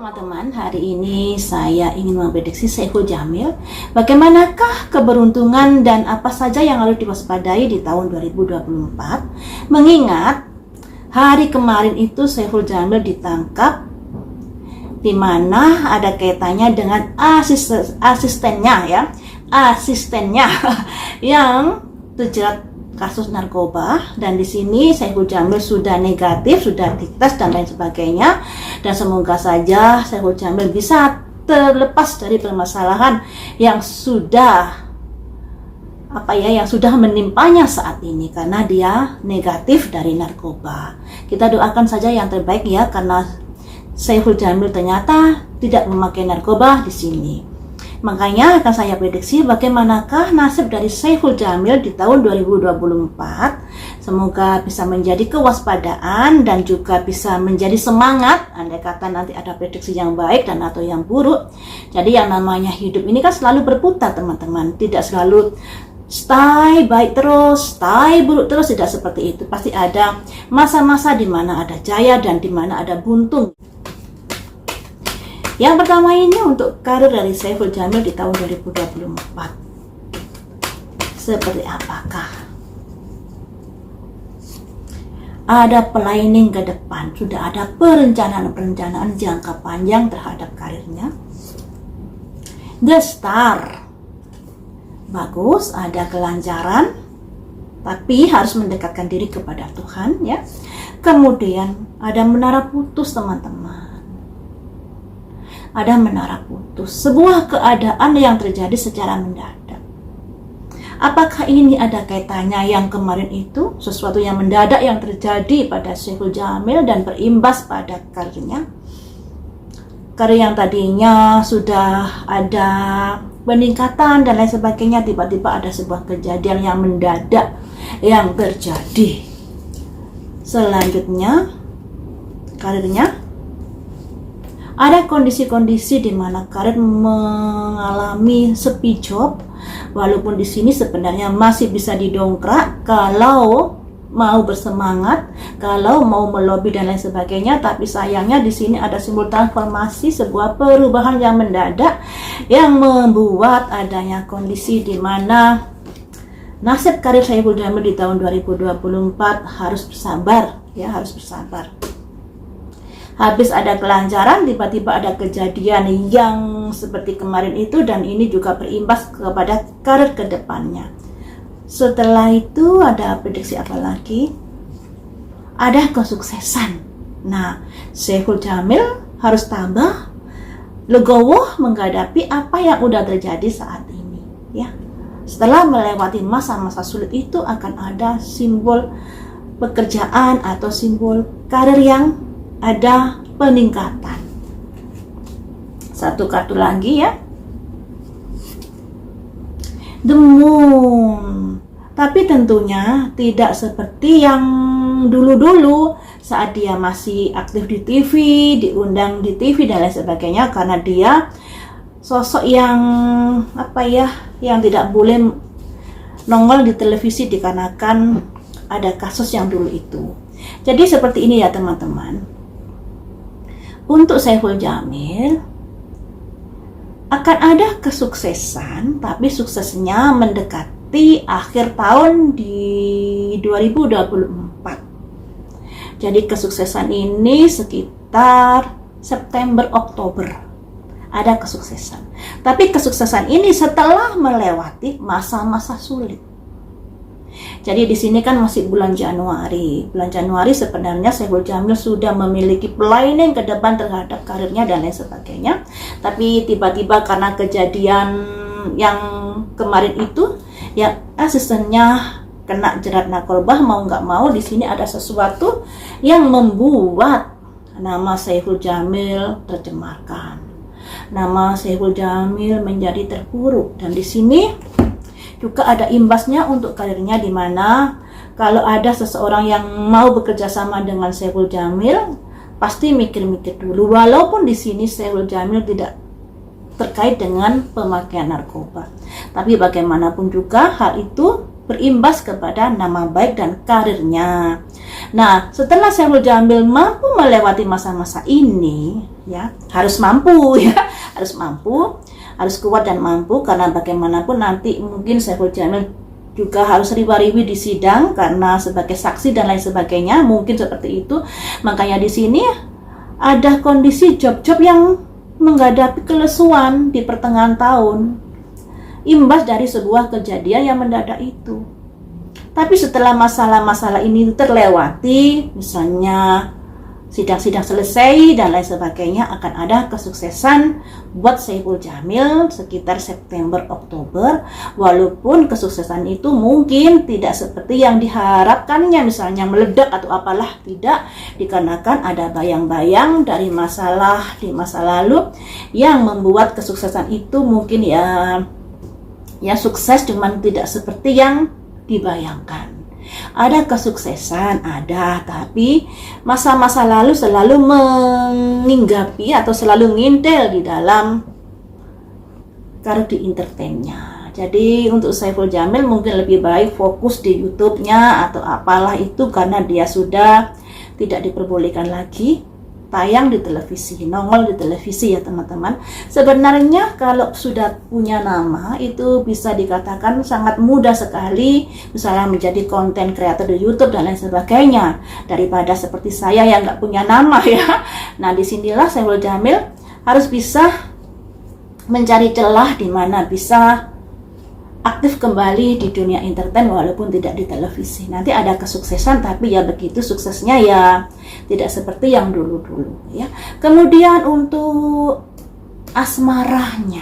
teman-teman, hari ini saya ingin memprediksi Saiful Jamil. Bagaimanakah keberuntungan dan apa saja yang harus diwaspadai di tahun 2024? Mengingat hari kemarin itu Saiful Jamil ditangkap, di mana ada kaitannya dengan asistennya yang terjerat kasus narkoba, dan di sini Saiful Jamil sudah negatif, sudah dites dan lain sebagainya, dan semoga saja Saiful Jamil bisa terlepas dari permasalahan yang sudah menimpanya saat ini karena dia negatif dari narkoba. Kita doakan saja yang terbaik ya, karena Saiful Jamil ternyata tidak memakai narkoba di sini. Makanya akan saya prediksi bagaimanakah nasib dari Saiful Jamil di tahun 2024. Semoga bisa menjadi kewaspadaan dan juga bisa menjadi semangat andai kata nanti ada prediksi yang baik dan atau yang buruk. Jadi yang namanya hidup ini kan selalu berputar teman-teman, tidak selalu stay baik terus, stay buruk terus, tidak seperti itu. Pasti ada masa-masa di mana ada jaya dan di mana ada buntung. Yang pertama ini untuk karir dari Saiful Jamil di tahun 2024. Seperti apakah? Ada planning ke depan, sudah ada perencanaan jangka panjang terhadap karirnya. The Star. Bagus, ada kelancaran, tapi harus mendekatkan diri kepada Tuhan ya. Kemudian ada menara putus teman-teman. Ada menara putus, sebuah keadaan yang terjadi secara mendadak. Apakah ini ada kaitannya yang kemarin itu, sesuatu yang mendadak yang terjadi pada Saiful Jamil dan berimbas pada karirnya? Karir yang tadinya sudah ada peningkatan dan lain sebagainya, tiba-tiba ada sebuah kejadian yang mendadak yang terjadi. Selanjutnya, karirnya ada kondisi-kondisi di mana karir mengalami sepi job, walaupun di sini sebenarnya masih bisa didongkrak kalau mau bersemangat, kalau mau melobi dan lain sebagainya. Tapi sayangnya di sini ada simbol transformasi, sebuah perubahan yang mendadak yang membuat adanya kondisi di mana nasib karir Saiful Jamil di tahun 2024 harus bersabar, ya harus bersabar. Habis ada kelancaran, tiba-tiba ada kejadian yang seperti kemarin itu, dan ini juga berimbas kepada karir ke depannya. Setelah itu ada prediksi apa lagi? Ada kesuksesan. Nah, Saiful Jamil harus tabah, legowo menghadapi apa yang udah terjadi saat ini ya. Setelah melewati masa-masa sulit itu akan ada simbol pekerjaan atau simbol karir yang ada peningkatan. Satu kartu lagi ya, The Moon. Tapi tentunya tidak seperti yang dulu-dulu saat dia masih aktif di TV, diundang di TV dan lain sebagainya, karena dia sosok yang yang tidak boleh nongol di televisi dikarenakan ada kasus yang dulu itu. Jadi seperti ini ya teman-teman. Untuk Saiful Jamil akan ada kesuksesan, tapi suksesnya mendekati akhir tahun di 2024. Jadi kesuksesan ini sekitar September Oktober ada kesuksesan. Tapi kesuksesan ini setelah melewati masa-masa sulit. Jadi di sini kan masih bulan Januari. Bulan Januari sebenarnya Saiful Jamil sudah memiliki planning ke depan terhadap karirnya dan lain sebagainya. Tapi tiba-tiba karena kejadian yang kemarin itu, yang asistennya kena jerat narkoba, mau nggak mau di sini ada sesuatu yang membuat nama Saiful Jamil tercemarkan. Nama Saiful Jamil menjadi terpuruk, dan di sini juga ada imbasnya untuk karirnya, di mana kalau ada seseorang yang mau bekerja sama dengan Saiful Jamil pasti mikir-mikir dulu, walaupun di sini Saiful Jamil tidak terkait dengan pemakaian narkoba. Tapi bagaimanapun juga hal itu berimbas kepada nama baik dan karirnya. Nah, setelah Saiful Jamil mampu melewati masa-masa ini, ya, harus mampu ya, harus kuat dan mampu, karena bagaimanapun nanti mungkin Saiful Jamil juga harus riba-ribi di sidang karena sebagai saksi dan lain sebagainya, mungkin seperti itu. Makanya di sini ada kondisi job-job yang menghadapi kelesuan di pertengahan tahun, imbas dari sebuah kejadian yang mendadak itu. Tapi setelah masalah-masalah ini terlewati, misalnya sidang-sidang selesai dan lain sebagainya, akan ada kesuksesan buat Saiful Jamil sekitar September-Oktober, walaupun kesuksesan itu mungkin tidak seperti yang diharapkannya, misalnya meledak atau apalah, tidak, dikarenakan ada bayang-bayang dari masalah di masa lalu yang membuat kesuksesan itu mungkin ya sukses, cuman tidak seperti yang dibayangkan. Ada kesuksesan, ada, tapi masa-masa lalu selalu menginggapi atau selalu ngintel di dalam karir di entertainnya. Jadi untuk Saiful Jamil mungkin lebih baik fokus di YouTube-nya atau apalah itu, karena dia sudah tidak diperbolehkan lagi tayang di televisi, nongol di televisi ya teman-teman. Sebenarnya kalau sudah punya nama itu bisa dikatakan sangat mudah sekali, misalnya menjadi konten kreator di YouTube dan lain sebagainya, daripada seperti saya yang nggak punya nama ya. Nah disinilah Saiful Jamil harus bisa mencari celah di mana bisa aktif kembali di dunia entertain walaupun tidak di televisi. Nanti ada kesuksesan, tapi ya begitu suksesnya ya tidak seperti yang dulu-dulu ya. Kemudian untuk asmaranya,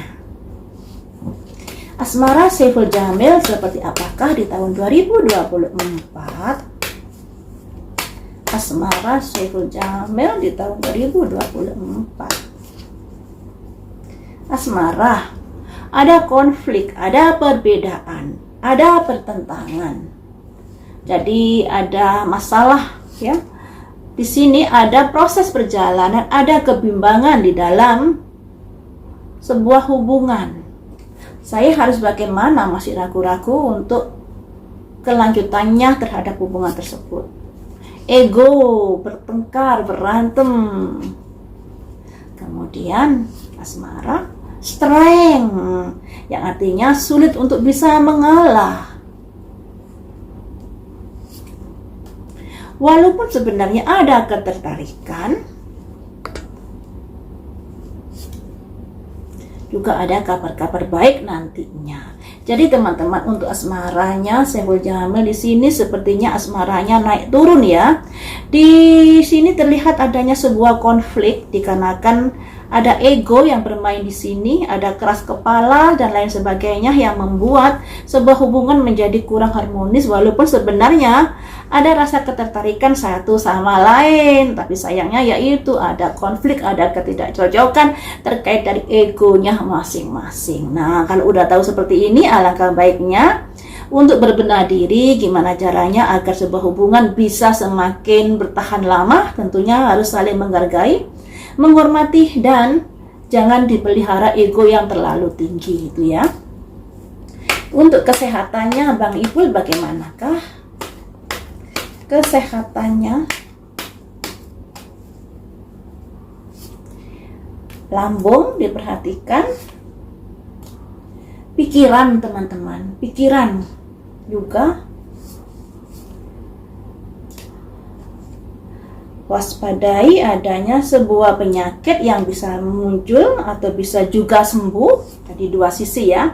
asmara Saiful Jamil seperti apakah di tahun 2024? Asmara Saiful Jamil di tahun 2024. Asmara, ada konflik, ada perbedaan, ada pertentangan. Jadi ada masalah ya. Di sini ada proses perjalanan, ada kebimbangan di dalam sebuah hubungan. Saya harus bagaimana, masih ragu-ragu untuk kelanjutannya terhadap hubungan tersebut. Ego, bertengkar, berantem. Kemudian asmara, strength, yang artinya sulit untuk bisa mengalah. Walaupun sebenarnya ada ketertarikan, juga ada kabar-kabar baik nantinya. Jadi teman-teman, untuk asmaranya Saiful Jamil di sini sepertinya asmaranya naik turun ya. Di sini terlihat adanya sebuah konflik dikarenakan ada ego yang bermain di sini, ada keras kepala dan lain sebagainya yang membuat sebuah hubungan menjadi kurang harmonis, walaupun sebenarnya ada rasa ketertarikan satu sama lain, tapi sayangnya yaitu ada konflik, ada ketidakcocokan terkait dari egonya masing-masing. Nah, kalau udah tahu seperti ini, alangkah baiknya untuk berbenah diri gimana caranya agar sebuah hubungan bisa semakin bertahan lama. Tentunya harus saling menghargai, menghormati, dan jangan dipelihara ego yang terlalu tinggi itu ya. Untuk kesehatannya Bang Ipul bagaimanakah? Kesehatannya, lambung diperhatikan, pikiran teman-teman, pikiran juga waspadai adanya sebuah penyakit yang bisa muncul atau bisa juga sembuh. Tadi dua sisi ya.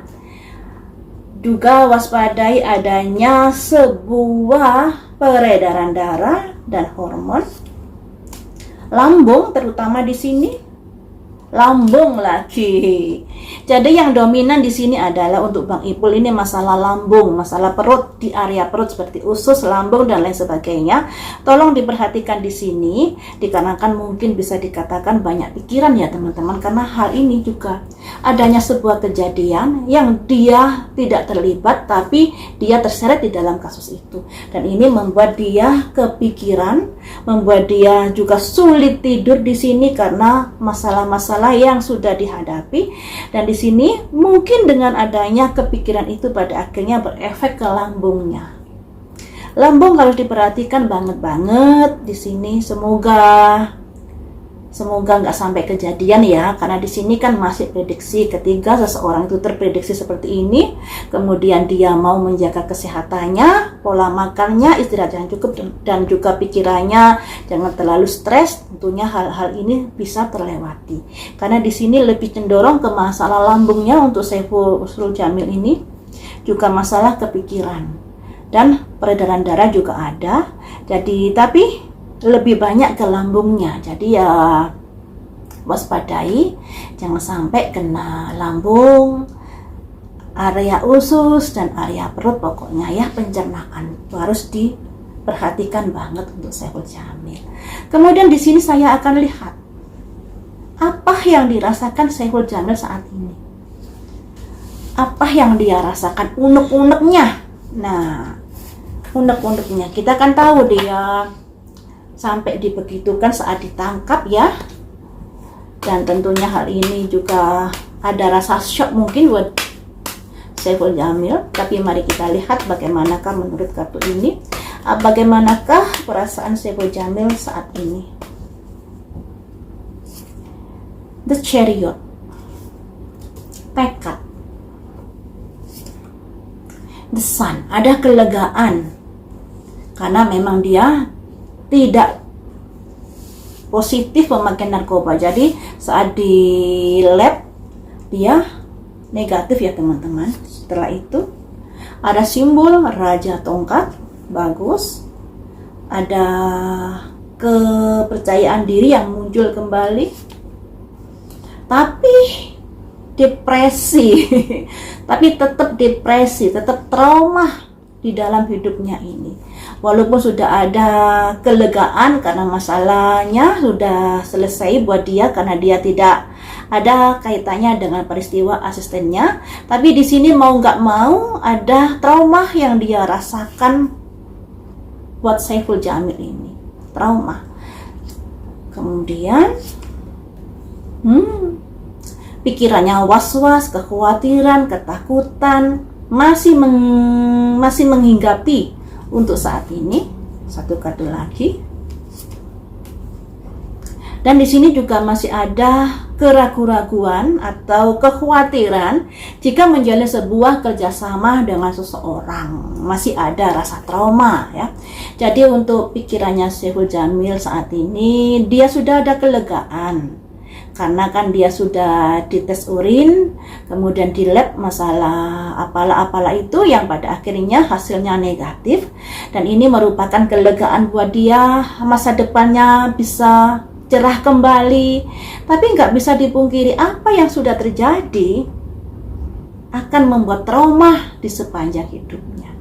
Juga waspadai adanya sebuah peredaran darah dan hormon. Lambung terutama di sini, lambung lagi. Jadi yang dominan di sini adalah untuk Bang Ipul ini masalah lambung, masalah perut, di area perut seperti usus, lambung dan lain sebagainya. Tolong diperhatikan di sini, dikarenakan mungkin bisa dikatakan banyak pikiran ya teman-teman, karena hal ini juga adanya sebuah kejadian yang dia tidak terlibat tapi dia terseret di dalam kasus itu, dan ini membuat dia kepikiran, membuat dia juga sulit tidur di sini karena masalah-masalah masalah yang sudah dihadapi, dan di sini mungkin dengan adanya kepikiran itu pada akhirnya berefek ke lambungnya. Lambung harus diperhatikan banget di sini. Semoga nggak sampai kejadian ya, karena di sini kan masih prediksi ketika seseorang itu terprediksi seperti ini, kemudian dia mau menjaga kesehatannya, pola makannya, istirahat yang cukup, dan juga pikirannya jangan terlalu stres. Tentunya hal-hal ini bisa terlewati, karena di sini lebih cenderung ke masalah lambungnya untuk Saiful Jamil ini, juga masalah kepikiran dan peredaran darah juga ada. Jadi tapi lebih banyak ke lambungnya, jadi ya waspadai jangan sampai kena lambung, area usus dan area perut, pokoknya ya pencernaan harus diperhatikan banget untuk Saiful Jamil. Kemudian di sini saya akan lihat apa yang dirasakan Saiful Jamil saat ini, apa yang dia rasakan, unek-uneknya. Nah, unek-uneknya kita kan tahu dia sampai dibegitukan saat ditangkap ya, dan tentunya hal ini juga ada rasa shock mungkin buat Saiful Jamil. Tapi mari kita lihat bagaimanakah menurut kartu ini, bagaimanakah perasaan Saiful Jamil saat ini. The Chariot, tekad. The Sun, ada kelegaan karena memang dia tidak positif memakai narkoba. Jadi saat di lab dia negatif ya teman-teman. Setelah itu ada simbol Raja Tongkat, bagus. Ada kepercayaan diri yang muncul kembali. Tapi depresi, tapi tetap depresi, tetap trauma di dalam hidupnya ini. Walaupun sudah ada kelegaan karena masalahnya sudah selesai buat dia, karena dia tidak ada kaitannya dengan peristiwa asistennya, tapi di sini mau nggak mau ada trauma yang dia rasakan buat Saiful Jamil ini, trauma. Kemudian pikirannya was-was, kekhawatiran, ketakutan masih menghinggapi untuk saat ini. Satu kartu lagi, dan di sini juga masih ada keraguan-raguan atau kekhawatiran jika menjalin sebuah kerjasama dengan seseorang, masih ada rasa trauma ya. Jadi untuk pikirannya Saiful Jamil saat ini, dia sudah ada kelegaan karena kan dia sudah dites urin, kemudian di lab masalah apalah itu yang pada akhirnya hasilnya negatif, dan ini merupakan kelegaan buat dia, masa depannya bisa cerah kembali. Tapi nggak bisa dipungkiri apa yang sudah terjadi akan membuat trauma di sepanjang hidupnya.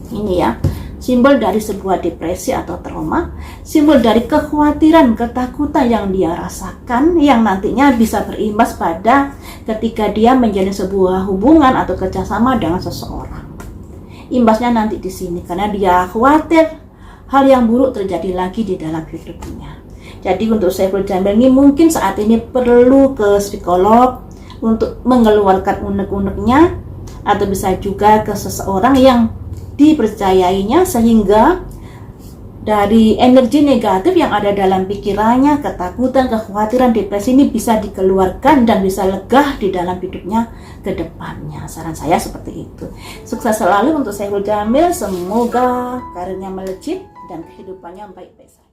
Ini ya, simbol dari sebuah depresi atau trauma, simbol dari kekhawatiran, ketakutan yang dia rasakan, yang nantinya bisa berimbas pada ketika dia menjalin sebuah hubungan atau kerjasama dengan seseorang. Imbasnya nanti di sini, karena dia khawatir hal yang buruk terjadi lagi di dalam hidupnya. Jadi untuk Saiful Jamil ini mungkin saat ini perlu ke psikolog untuk mengeluarkan unek-uneknya, atau bisa juga ke seseorang yang dipercayainya, sehingga dari energi negatif yang ada dalam pikirannya, ketakutan, kekhawatiran, depresi ini bisa dikeluarkan dan bisa lega di dalam hidupnya ke depannya. Saran saya seperti itu. Sukses selalu untuk Saiful Jamil, semoga karirnya melejit dan kehidupannya baik-baik saja.